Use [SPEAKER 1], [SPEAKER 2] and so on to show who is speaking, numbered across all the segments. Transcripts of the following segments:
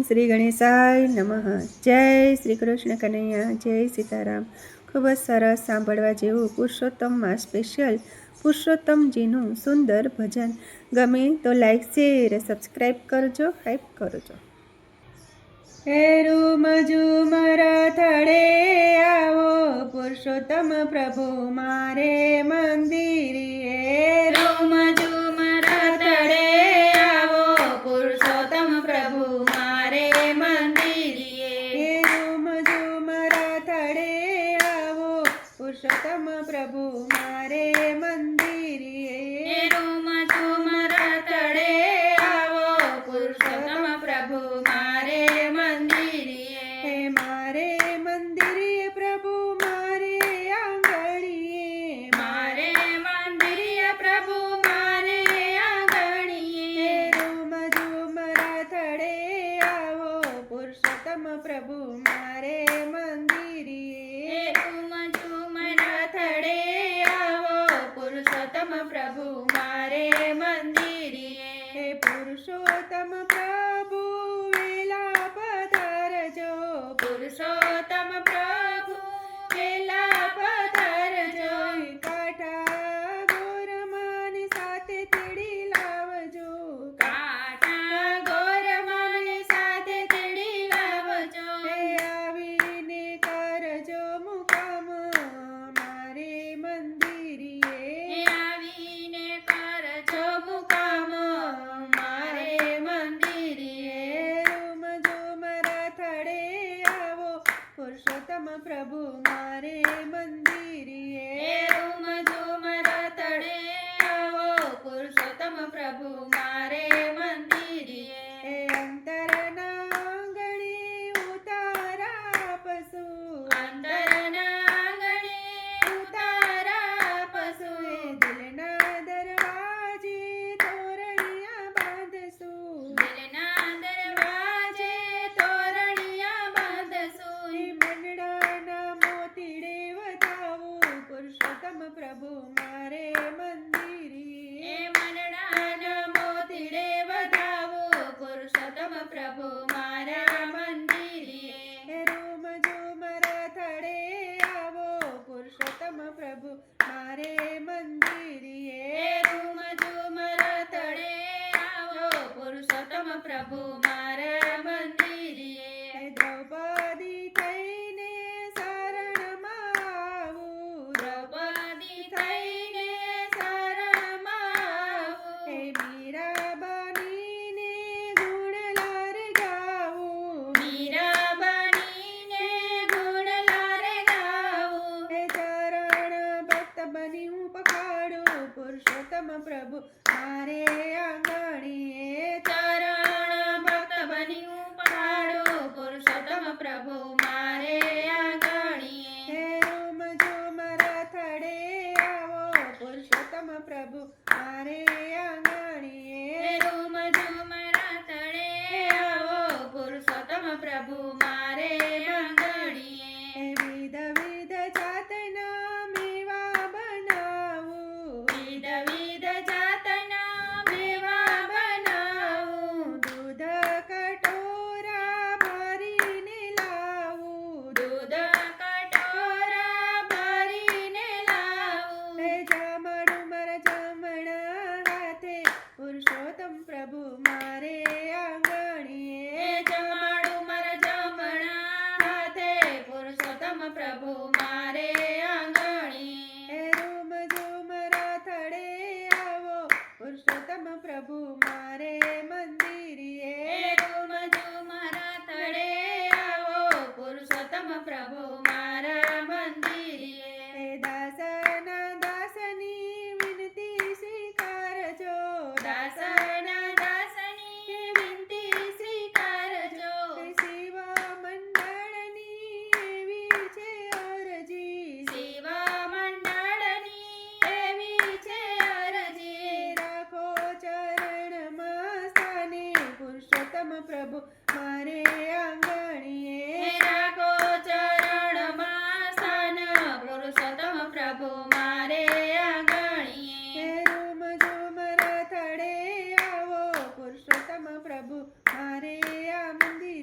[SPEAKER 1] શ્રી ગણેશાય નમઃ। જય શ્રી કૃષ્ણ કનૈયા, જય સીતારામ। ખૂબ જ સરસ સાંભળવા જેવું પુરુષોત્તમમાં સ્પેશિયલ પુરુષોત્તમજીનું સુંદર ભજન। ગમે તો લાઈક શેર સબસ્ક્રાઈબ કરજો, હાઈપ કરજો। હે રૂમ ઝુમર થડે આવો પુરુષોત્તમ પ્રભુ મારે મંદિરે। રૂમ ઝુમર થડે આવો પુરુષોત્તમ પ્રભુ મારે મંદિરે। રૂમ ઝુમર થડે આવો પુરુષોત્તમ પ્રભુ મારે મંદિરે। રૂમ ઝુમર થડે આવો પુરુષોત્તમ પ્રભુ મારે મંદિરે। મારે મંદિરે પ્રભુ મારે આંગણીએ। મારે મંદિરે પ્રભુ મારે આંગણીએ। રૂમ ઝુમર થડે આવો પુરુષોત્તમ પ્રભુ મારે મંદિરે। રૂમ ઝુમર થડે આવો પુરુષોત્તમ પ્રભુ મારે મંદિરે। પુરુષોત્તમ પ્રભુ વેલા પધારજો। પુરુષોત્તમ પ્રભુ વેલા પધારજો। કાંઠા ગોરમાની સાથે તેડી લાવજો। કાંઠા ગોરમાની સાથે તેડી લાવજો। આવીને કરજો મુકામ મારે મંદિરે। આવીને કરજો મુકામ મારે મંદિરે। રૂમ ઝુમર થડે આવો પુરુષોત્તમ પ્રભુ મારે મંદિરે। રૂમ ઝુમર થડે આવો પુરુષોત્તમ પ્રભુ મારે મંદિરે। અંતરના આંગણે ઉતારા પશુ। અંતરના આંગણે ઉતારા પશુ। દિલના દરવાજે તોરણિયા બાંધશું। દિલના દરવાજે તોરણિયા બાંધશું। મંડળાના મોતીડે વધાવું પુરુષોત્તમ પ્રભુ મારે મંદિરે। મંડળાના મોતીડે વધાવું પુરુષોત્તમ પ્રભુ મારા મંદિરે। રૂમ ઝુમર થડે આવો પુરુષોત્તમ પ્રભુ મારે મંદિરે। રૂમ ઝુમર થડે આવો પુરુષોત્તમ પ્રભુ મારા મંદિરે। દ્રૌપદી થઈને શરણમાં આવું। દ્રૌપદી થઈને શરણમાં આવું। મીરા બનીને ગુણલાર ગાવું। મીરા બનીને ગુણલાર ગાવું। ચરણ ભક્ત બની હું પખાડું પુરુષોત્તમ પ્રભુ મારે આંગણીએ। ચરણ ભક્ત બની હું પખાડું પુરુષોત્તમ પ્રભુ મારે આંગણીએ। રૂમ ઝુમર થડે આવો પુરુષોત્તમ પ્રભુ મારે આંગણીએ। રૂમ ઝુમર થડે આવો પુરુષોત્તમ પ્રભુ મારે આંગણીએ। વિધ વિધ જાતના મેવા બનાવું। વિધ વિધ જાતના મેવા બનાવું। દૂધ કટોરા ભરીને લાવું। દૂધ કટોરા ભરીને લાવું। જમણુમર જમણા હાથે પુરુષોત્તમ પ્રભુ મારે આંગણીએ। જમણુમર જમણા હાથે પુરુષોત્તમ પ્રભુ મારે આંગણીએ। રૂમ ઝુમર થડે આવો પુરુષોત્તમ પ્રભુ મારે મંદિરે। રૂમ ઝુમર થડે આવો પુરુષોત્તમ પ્રભુ મારા મંદિરે। દાસના દાસની વિનતી સ્વીકારજો। દાસના દાસની વિનતી સ્વીકારજો। સેવા મંડળની એવી છે અરજી। સેવા મંડળની એવી છે અરજી। રાખો ચરણમાં સ્થાને પુરુષોત્તમ પ્રભુ મારે આંગણીએ। રાખો ચરણમાં સ્થાન પુરુષોત્તમ પ્રભુ મારે આંગણીએ। રૂમ ઝુમર થડે આવો પુરુષોત્તમ પ્રભુ મારે આ મંદિરે।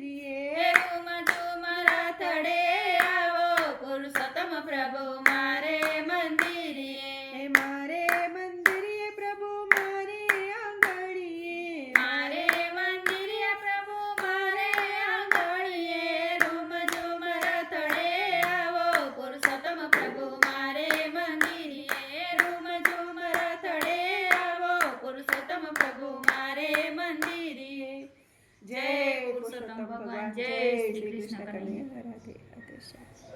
[SPEAKER 1] કૃષ્ણ કનૈયા રાધે રાધે શ્યામ.